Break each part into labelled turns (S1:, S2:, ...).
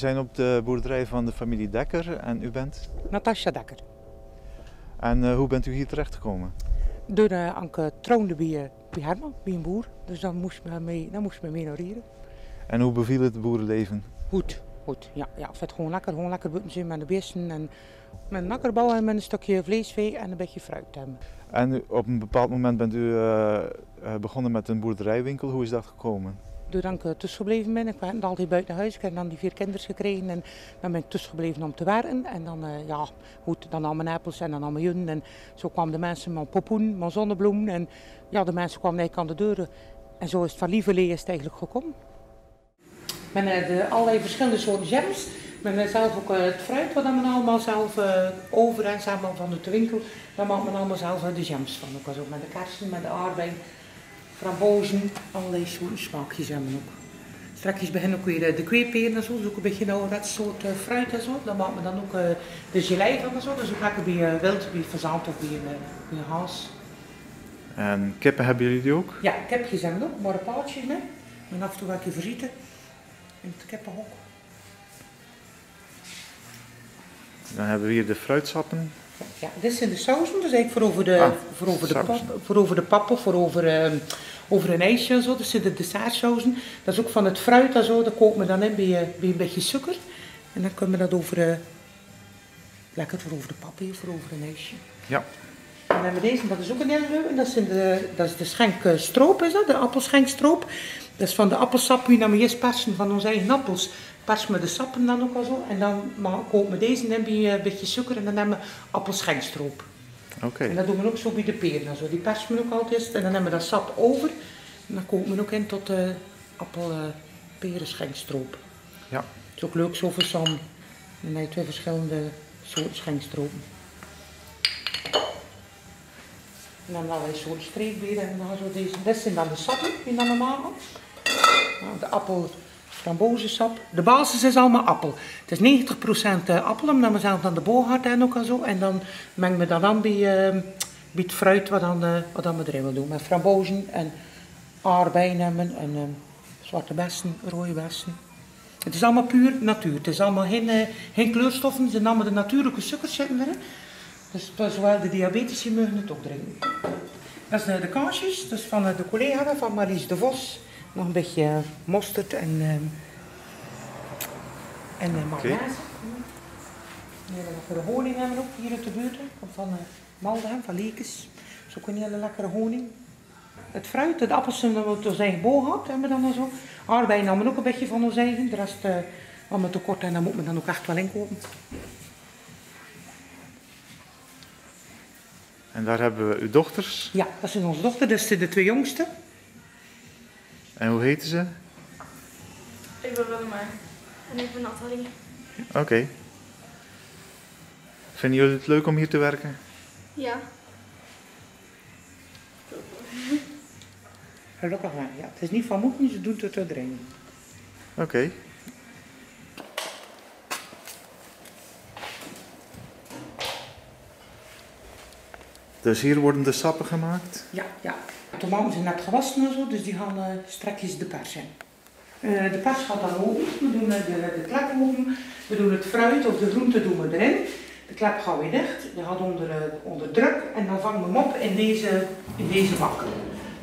S1: zijn op de boerderij van de familie Dekker en u bent?
S2: Natasja Dekker.
S1: En hoe bent u hier terechtgekomen?
S2: Door Anke troonde bij Herman, bij een boer. Dus dan moest men mee naar hier.
S1: En hoe beviel het boerenleven?
S2: Goed. Ja, het werd gewoon lekker buiten zijn met de beesten en met een akkerbouw en met een stukje vleesvee en een beetje fruit hebben.
S1: En op een bepaald moment bent u begonnen met een boerderijwinkel. Hoe is dat gekomen?
S2: Doordat ik tussengebleven ben, ik was altijd buiten huis, ik heb dan die 4 kinderen gekregen en dan ben ik tussengebleven om te werken. En dan, dan al mijn appels en dan al mijn jun. En zo kwamen de mensen met popoen, met zonnebloem en ja, de mensen kwamen eigenlijk aan de deuren. En zo is het van lieverlee is het eigenlijk gekomen. Met allerlei verschillende soorten jams, met zelf ook het fruit wat men allemaal zelf over en samen van de winkel, daar maakt men allemaal zelf de jams van. Ook met de kersen, met de aardbei. Frambozen, allerlei soorten smaakjes hebben we ook. Straks beginnen ook weer de kweeperen en zo, dus ook een beetje nou dat soort fruit en zo. Dan maken we dan ook de gelei van en zo, dus ook lekker bij wild, bij fazant of bij haas.
S1: En kippen hebben jullie die ook?
S2: Ja, kipjes hebben we ook, maar een paaltjes mee. En af en toe een keer verzieten in het kippenhok.
S1: Dan hebben we hier de fruitsappen.
S2: Ja, dit zijn de sausen, dus eigenlijk voor over een ijsje en zo. Dat zijn de dessertsausen. Dat is ook van het fruit en zo, dat koopt men dan in bij een beetje suiker. En dan kunnen we dat lekker voor over de pap hier, voor over een ijsje.
S1: Ja.
S2: En dan hebben we deze, dat is ook een hele leuke, dat is de schenkstroop, is dat, de appelschenkstroop. Dat is van de appelsap, die we eerst persen van onze eigen appels. Persen we de sappen dan ook al zo. En dan kopen we deze en dan bij een beetje suiker en dan hebben we appelschenkstroop.
S1: Oké.
S2: En dat doen we ook zo bij de peren en zo. Die persen we ook altijd en dan hebben we dat sap over. En dan kopen we ook in tot appel-perenschenkstroop.
S1: Ja.
S2: Het is ook leuk zo voor samen. Dan heb je 2 verschillende soorten schenkstropen. En dan allerlei soorten streekberen en dan zo deze. Dit zijn dan de sappen die dan normaal gaan. Nou, de appel, frambozensap. De basis is allemaal appel. Het is 90% appel, omdat we zelf dan de booghaard hebben ook al zo. En dan mengen we dat aan bij het fruit wat we erin willen doen. Met frambozen en aardbeien hebben en zwarte bessen, rode bessen. Het is allemaal puur natuur. Het is allemaal geen kleurstoffen. Het zijn allemaal de natuurlijke suikers zitten erin. Dus zowel de diabetici mogen het ook drinken. Dat is de kaasjes, dat is van de collega van Marlies de Vos. Nog een beetje mosterd en mayonaise. Lekkere honing hebben we ook hier uit de buurt. Komt van Maldegem, van Leekes. Dat is ook een hele lekkere honing. Het fruit, de appels hebben we uit onze eigen booghout, hebben we dan al zo. Aardbeien namen we ook een beetje van ons eigen. De rest allemaal tekort en dan moet men dan ook echt wel inkopen.
S1: En daar hebben we uw dochters.
S2: Ja, dat zijn onze dochters, dat zijn de 2 jongste.
S1: En hoe heten ze?
S3: Ik ben Willemijn en ik ben Nathalie.
S1: Oké. Vinden jullie het leuk om hier te werken?
S3: Ja.
S2: Gelukkig wel, ja. Het is niet van moeten, ze doen het erin.
S1: Oké. Dus hier worden de sappen gemaakt?
S2: Ja. De tomaten zijn net gewassen en zo, dus die gaan strakjes de pers in. De pers gaat dan open, we doen de klep open, we doen het fruit of de groente doen we erin. De klep gaat weer dicht, die gaat onder druk en dan vangen we hem op in deze bak.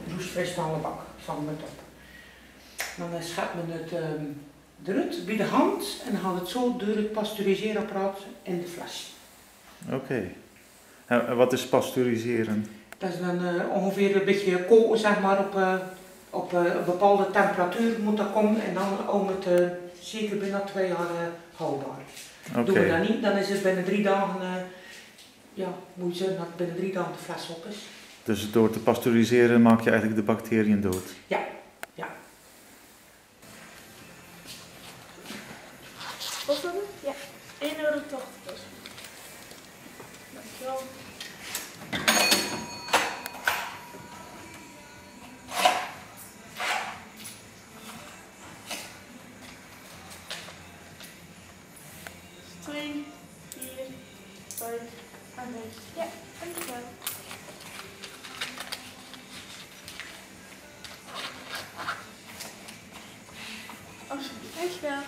S2: De roestvrijstalen bak, vangen we het op. Dan schept men het eruit bij de hand en dan gaat het zo door het pasteuriseerapparaat in de fles.
S1: Oké. En wat is pasteuriseren?
S2: Dat is dan ongeveer een beetje koken, zeg maar, op een bepaalde temperatuur moet dat komen en dan om het zeker binnen 2 jaar houdbaar.
S1: Okay.
S2: Doen we dat niet, dan is het binnen 3 dagen, moet je zeggen dat binnen 3 dagen de fles op is.
S1: Dus door te pasteuriseren maak je eigenlijk de bacteriën dood?
S2: Ja.
S3: Wat was het? Ja, €1,80. Dankjewel. Twee, 4, 5 en 6. Ja, dankjewel. Alsjeblieft, dankjewel.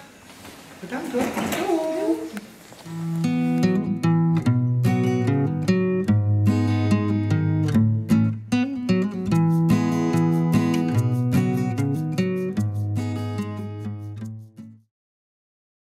S2: Bedankt hoor. Doei.